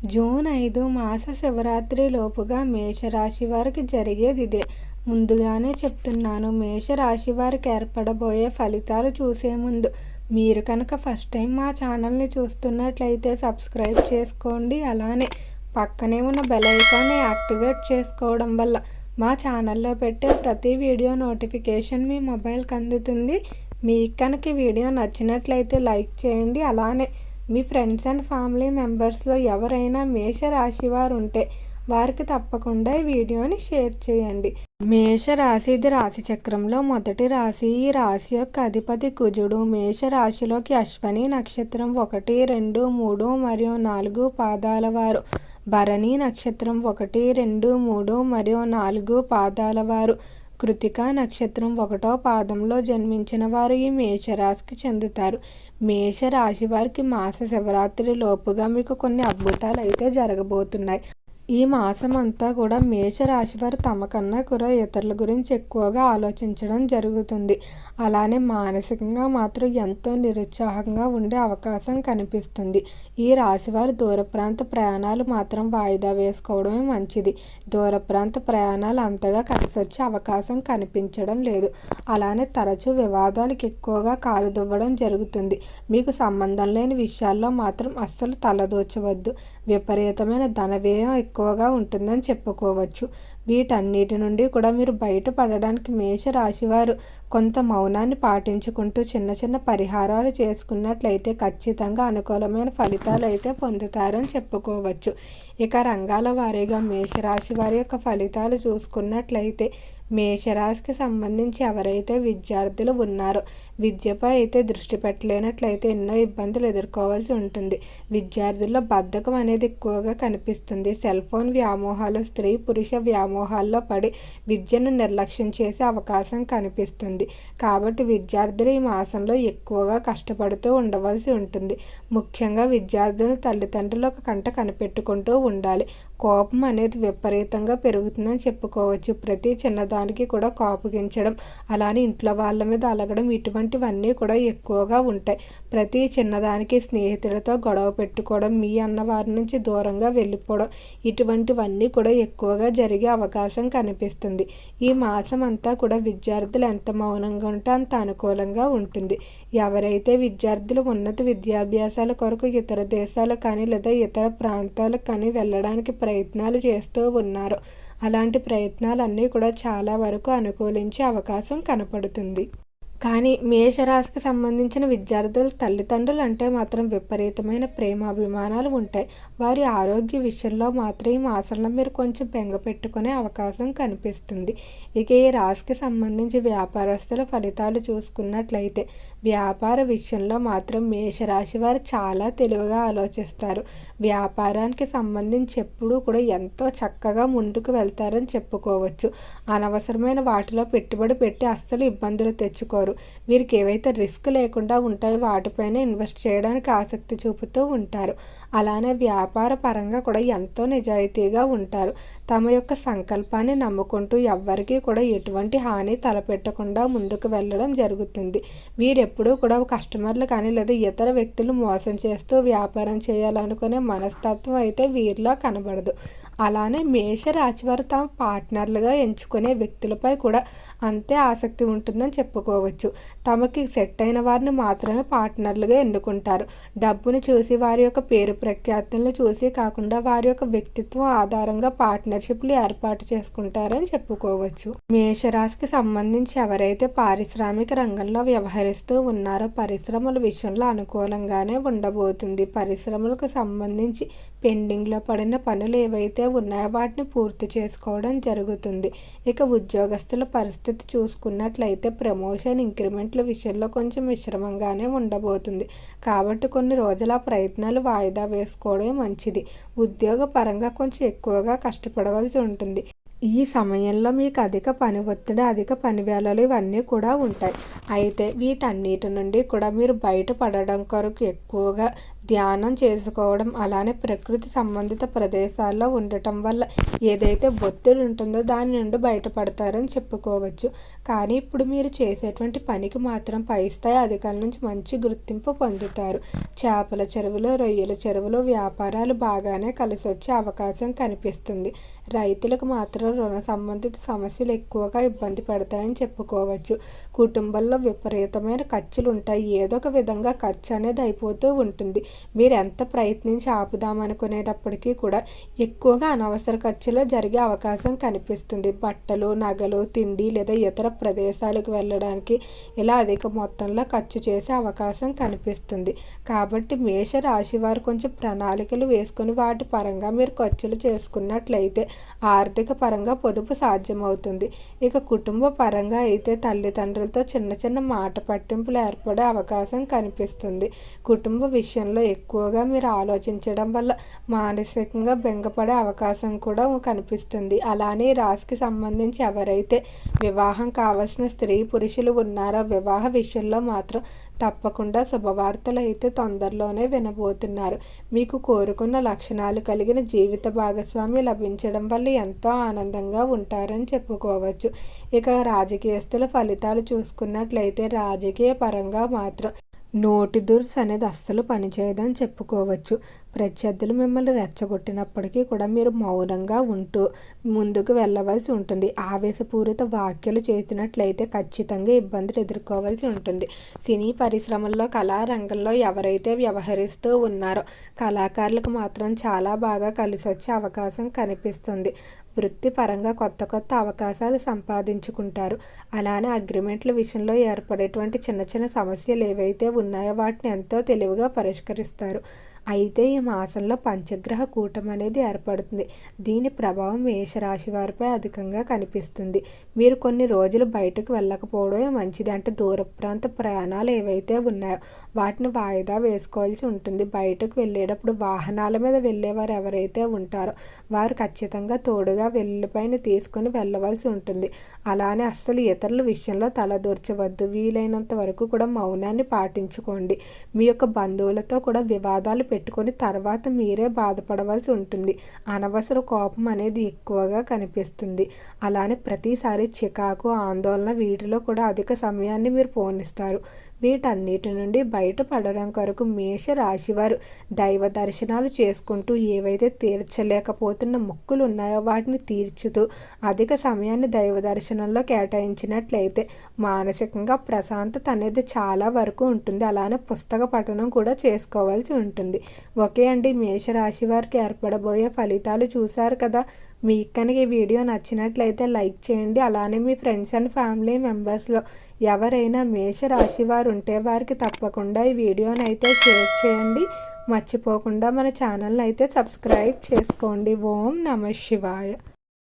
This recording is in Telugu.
జూన్ 5 మాస శివరాత్రి లోపుగా మేషరాశి వారికి జరిగేది ఇదే. ముందుగానే చెప్తున్నాను. మేషరాశి వారికి ఏర్పడబోయే ఫలితాలు చూసే ముందు మీరు కనుక ఫస్ట్ టైం మా ఛానల్ని చూస్తున్నట్లయితే సబ్స్క్రైబ్ చేసుకోండి. అలానే పక్కనే ఉన్న బెల్ ఐకాన్ని యాక్టివేట్ చేసుకోవడం వల్ల మా ఛానల్లో పెట్టే ప్రతి వీడియో నోటిఫికేషన్ మీ మొబైల్కి అందుతుంది. మీకు కనుక వీడియో నచ్చినట్లయితే లైక్ చేయండి. అలానే మీ ఫ్రెండ్స్ అండ్ ఫ్యామిలీ మెంబర్స్లో ఎవరైనా మేషరాశి వారు ఉంటే వారికి తప్పకుండా ఈ వీడియోని షేర్ చేయండి. మేషరాశి ఇది రాశి చక్రంలో మొదటి రాశి. ఈ రాశి యొక్క అధిపతి కుజుడు. మేషరాశిలోకి అశ్వని నక్షత్రం 1, 2, 3 మరియు 4 పాదాల వారు, భరణి నక్షత్రం 1, 2, 3 మరియు 4 పాదాల వారు, కృతిక నక్షత్రం 1వ పాదంలో జన్మించిన వారు ఈ మేషరాశికి చెందుతారు. మేషరాశి వారికి మాస శివరాత్రి లోపుగా మీకు కొన్ని అద్భుతాలు అయితే జరగబోతున్నాయి. ఈ మాసం అంతా కూడా మేషరాశి వారు తమ కన్నా కూడా ఇతరుల గురించి ఎక్కువగా ఆలోచించడం జరుగుతుంది. అలానే మానసికంగా మాత్రం ఎంతో నిరుత్సాహంగా ఉండే అవకాశం కనిపిస్తుంది. ఈ రాశివారు దూర ప్రాంత ప్రయాణాలు మాత్రం వాయిదా వేసుకోవడమే మంచిది. దూర ప్రాంత ప్రయాణాలు అంతగా కలిసొచ్చే అవకాశం కనిపించడం లేదు. అలానే తరచూ వివాదాలకు ఎక్కువగా కాలు దువ్వడం జరుగుతుంది. మీకు సంబంధం లేని విషయాల్లో మాత్రం అస్సలు తలదూచవద్దు. విపరీతమైన ధన వ్యయం ఎక్కువగా ఉంటుందని చెప్పుకోవచ్చు. వీటన్నిటి నుండి కూడా మీరు బయటపడడానికి మేషరాశివారు కొంత మౌనాన్ని పాటించుకుంటూ చిన్న చిన్న పరిహారాలు చేసుకున్నట్లయితే ఖచ్చితంగా అనుకూలమైన ఫలితాలు అయితే పొందుతారని చెప్పుకోవచ్చు. ఇక రంగాల వారీగా మేషరాశి వారి యొక్క ఫలితాలు చూసుకున్నట్లయితే మేషరాశికి సంబంధించి ఎవరైతే విద్యార్థులు ఉన్నారో విద్యపై అయితే దృష్టి పెట్టలేనట్లయితే ఎన్నో ఇబ్బందులు ఎదుర్కోవాల్సి ఉంటుంది. విద్యార్థుల్లో బద్ధకం అనేది ఎక్కువగా కనిపిస్తుంది. సెల్ ఫోన్ వ్యామోహాలు, స్త్రీ పురుష వ్యామోహాల్లో పడి విద్యను నిర్లక్ష్యం చేసే అవకాశం కనిపిస్తుంది. కాబట్టి విద్యార్థులు ఈ మాసంలో ఎక్కువగా కష్టపడుతూ ఉండవలసి ఉంటుంది. ముఖ్యంగా విద్యార్థులు తల్లిదండ్రులు ఒక కంట కనిపెట్టుకుంటూ ఉండాలి. కోపం అనేది విపరీతంగా పెరుగుతుందని చెప్పుకోవచ్చు. ప్రతి చిన్నదానికి కూడా కోపగించడం, అలానే ఇంట్లో వాళ్ళ మీద అలగడం ఇటువంటివన్నీ కూడా ఎక్కువగా ఉంటాయి. ప్రతి చిన్నదానికి స్నేహితులతో గొడవ పెట్టుకోవడం, మీ అన్న వారి నుంచి దూరంగా వెళ్ళిపోవడం ఇటువంటివన్నీ కూడా ఎక్కువగా జరిగే అవకాశం కనిపిస్తుంది. ఈ మాసం అంతా కూడా విద్యార్థులు ఎంత మౌనంగా ఉంటే అంత అనుకూలంగా ఉంటుంది. ఎవరైతే విద్యార్థులు ఉన్నత విద్యాభ్యాసాల కొరకు ఇతర దేశాలకు కానీ లేదా ఇతర ప్రాంతాలకు కానీ వెళ్ళడానికి ప్రయత్నాలు చేస్తూ ఉన్నారో అలాంటి ప్రయత్నాలన్నీ కూడా చాలా వరకు అనుకూలించే అవకాశం కనపడుతుంది. కానీ మేషరాశికి సంబంధించిన విద్యార్థుల తల్లిదండ్రులు అంటే మాత్రం విపరీతమైన ప్రేమాభిమానాలు ఉంటాయి. వారి ఆరోగ్య విషయంలో మాత్రం ఈ మాసంలో మీరు కొంచెం బెంగ పెట్టుకునే అవకాశం కనిపిస్తుంది. ఇక ఈ రాశికి సంబంధించి వ్యాపారస్తుల ఫలితాలు చూసుకున్నట్లయితే వ్యాపార విషయంలో మాత్రం మేషరాశి వారు చాలా తెలివిగా ఆలోచిస్తారు. వ్యాపారానికి సంబంధించి ఎప్పుడూ కూడా ఎంతో చక్కగా ముందుకు వెళ్తారని చెప్పుకోవచ్చు. అనవసరమైన వాటిలో పెట్టుబడి పెట్టి అస్సలు ఇబ్బందులు తెచ్చుకోరు. వీరికి ఏవైతే రిస్క్ లేకుండా ఉంటాయో వాటిపైన ఇన్వెస్ట్ చేయడానికి ఆసక్తి చూపుతూ ఉంటారు. అలానే వ్యాపార పరంగా కూడా ఎంతో నిజాయితీగా ఉంటారు. తమ యొక్క సంకల్పాన్ని నమ్ముకుంటూ ఎవ్వరికీ కూడా ఎటువంటి హాని తలపెట్టకుండా ముందుకు వెళ్ళడం జరుగుతుంది. వీరెప్పుడూ కూడా కస్టమర్లు కానీ లేదా ఇతర వ్యక్తులు మోసం చేస్తూ వ్యాపారం చేయాలనుకునే మనస్తత్వం అయితే వీరిలో కనబడదు. అలానే మేషరాశి వారు తమ పార్ట్నర్లుగా ఎంచుకునే వ్యక్తులపై కూడా అంతే ఆసక్తి ఉంటుందని చెప్పుకోవచ్చు. తమకి సెట్ అయిన వారిని మాత్రమే పార్ట్నర్లుగా ఎన్నుకుంటారు. డబ్బును చూసి, వారి యొక్క పేరు ప్రఖ్యాతులను చూసి కాకుండా వారి యొక్క వ్యక్తిత్వం ఆధారంగా పార్ట్నర్షిప్లు ఏర్పాటు చేసుకుంటారని చెప్పుకోవచ్చు. మేషరాశికి సంబంధించి ఎవరైతే పారిశ్రామిక రంగంలో వ్యవహరిస్తూ ఉన్నారో పరిశ్రమల విషయంలో అనుకూలంగానే ఉండబోతుంది. పరిశ్రమలకు సంబంధించి పెండింగ్లో పడిన పనులు ఏవైతే ఉన్నాయో వాటిని పూర్తి చేసుకోవడం జరుగుతుంది. ఇక ఉద్యోగస్తుల పరిస్థితి చూసుకున్నట్లయితే ప్రమోషన్, ఇంక్రిమెంట్ల విషయంలో కొంచెం మిశ్రమంగానే ఉండబోతుంది. కాబట్టి కొన్ని రోజుల ప్రయత్నాలు వాయిదా వేసుకోవడమే మంచిది. ఉద్యోగ పరంగా కొంచెం ఎక్కువగా కష్టపడవలసి ఉంటుంది. ఈ సమయంలో మీకు అధిక పని ఒత్తిడి, అధిక పని వేళలు ఇవన్నీ కూడా ఉంటాయి. అయితే వీటన్నిటి నుండి కూడా మీరు బయటపడడం కొరకు ఎక్కువగా ధ్యానం చేసుకోవడం, అలానే ప్రకృతి సంబంధిత ప్రదేశాల్లో ఉండటం వల్ల ఏదైతే ఒత్తిడి ఉంటుందో దాని నుండి బయటపడతారని చెప్పుకోవచ్చు. కానీ ఇప్పుడు మీరు చేసేటువంటి పనికి మాత్రం పై స్థాయి అధికారుల నుంచి మంచి గుర్తింపు పొందుతారు. చేపల చెరువులో, రొయ్యల చెరువులో వ్యాపారాలు బాగానే కలిసి వచ్చే అవకాశం కనిపిస్తుంది. రైతులకు మాత్రం రుణ సంబంధిత సమస్యలు ఎక్కువగా ఇబ్బంది పెడతాయని చెప్పుకోవచ్చు. కుటుంబంలో విపరీతమైన ఖర్చులు ఉంటాయి. ఏదో ఒక విధంగా ఖర్చు అనేది అయిపోతూ ఉంటుంది. మీరు ఎంత ప్రయత్నించి ఆపుదామనుకునేటప్పటికీ కూడా ఎక్కువగా అనవసర ఖర్చులో జరిగే అవకాశం కనిపిస్తుంది. బట్టలు, నగలు, తిండి లేదా ఇతర ప్రదేశాలకు వెళ్ళడానికి ఇలా అధిక మొత్తంలో ఖర్చు చేసే అవకాశం కనిపిస్తుంది. కాబట్టి మేష రాశి వారు కొంచెం ప్రణాళికలు వేసుకుని వాటి పరంగా మీరు ఖర్చులు చేసుకున్నట్లయితే ఆర్థిక పరంగా పొదుపు సాధ్యమవుతుంది. ఇక కుటుంబ పరంగా అయితే తల్లిదండ్రులతో చిన్న చిన్న మాట పట్టింపులు ఏర్పడే అవకాశం కనిపిస్తుంది. కుటుంబ విషయంలో ఎక్కువగా మీరు ఆలోచించడం వల్ల మానసికంగా బెంగపడే అవకాశం కూడా కనిపిస్తుంది. అలానే రాశికి సంబంధించి ఎవరైతే వివాహం కావాల్సిన స్త్రీ పురుషులు ఉన్నారో వివాహ విషయంలో మాత్రం తప్పకుండా శుభవార్తలు అయితే తొందరలోనే వినబోతున్నారు. మీకు కోరుకున్న లక్షణాలు కలిగిన జీవిత భాగస్వామి లభించడం వల్ల ఎంతో ఆనందంగా ఉంటారని చెప్పుకోవచ్చు. ఇక రాజకీయస్తుల ఫలితాలు చూసుకున్నట్లయితే రాజకీయ పరంగా మాత్రం నోటి దుర్స్ అనేది అస్సలు పనిచేయదని చెప్పుకోవచ్చు. ప్రత్యర్థులు మిమ్మల్ని రెచ్చగొట్టినప్పటికీ కూడా మీరు మౌనంగా ఉంటూ ముందుకు వెళ్ళవలసి ఉంటుంది. ఆవేశపూరిత వ్యాఖ్యలు చేసినట్లయితే ఖచ్చితంగా ఇబ్బందులు ఎదుర్కోవాల్సి ఉంటుంది. సినీ పరిశ్రమల్లో, కళారంగంలో ఎవరైతే వ్యవహరిస్తూ ఉన్నారో కళాకారులకు మాత్రం చాలా బాగా కలిసి వచ్చే అవకాశం కనిపిస్తుంది. వృత్తిపరంగా కొత్త కొత్త అవకాశాలు సంపాదించుకుంటారు. అలానే అగ్రిమెంట్ల విషయంలో ఏర్పడేటువంటి చిన్న చిన్న సమస్యలు ఏవైతే ఉన్నాయో వాటిని ఎంతో తెలివిగా పరిష్కరిస్తారు. అయితే ఈ మాసంలో పంచగ్రహ కూటమి అనేది ఏర్పడుతుంది. దీని ప్రభావం మేషరాశి వారిపై అధికంగా కనిపిస్తుంది. మీరు కొన్ని రోజులు బయటకు వెళ్ళకపోవడమే మంచిది. అంటే దూర ప్రాంత ప్రయాణాలు ఏవైతే ఉన్నాయో వాటిని వాయిదా వేసుకోవాల్సి ఉంటుంది. బయటకు వెళ్ళేటప్పుడు వాహనాల మీద వెళ్ళేవారు ఎవరైతే ఉంటారో వారు ఖచ్చితంగా తోడుగా వెల్లుపైన తీసుకొని వెళ్ళవలసి ఉంటుంది. అలానే అస్సలు ఇతరుల విషయంలో తలదూర్చవద్దు. వీలైనంత వరకు కూడా మౌనాన్ని పాటించుకోండి. మీ యొక్క బంధువులతో కూడా వివాదాలు పెట్టుకొని తర్వాత మీరే బాధపడవలసి ఉంటుంది. అనవసర కోపం అనేది ఎక్కువగా కనిపిస్తుంది. అలానే ప్రతిసారి చికాకు, ఆందోళన వీటిలో కూడా అధిక సమయాన్ని మీరు పోనిస్తారు. వీటన్నిటి నుండి బయటపడడం కొరకు మేష రాశివారు దైవ దర్శనాలు చేసుకుంటూ ఏవైతే తీర్చలేకపోతున్న మొక్కులు ఉన్నాయో వాటిని తీర్చుతూ అధిక సమయాన్ని దైవ దర్శనంలో కేటాయించినట్లయితే మానసికంగా ప్రశాంతత అనేది చాలా వరకు ఉంటుంది. అలానే పుస్తక పఠనం కూడా చేసుకోవాల్సి ఉంటుంది. ఓకే అండి, మేషరాశి వారికి ఏర్పడబోయే ఫలితాలు చూశారు కదా. మీకు కనుక ఈ వీడియో నచ్చినట్లయితే లైక్ చేయండి. అలానే మీ ఫ్రెండ్స్ అండ్ ఫ్యామిలీ మెంబర్స్లో ఎవరైనా మేషరాశి వారు ఉంటే వారికి తప్పకుండా ఈ వీడియోని అయితే షేర్ చేయండి. మర్చిపోకుండా మన ఛానల్ని అయితే సబ్స్క్రైబ్ చేసుకోండి. ఓం నమః శివాయ.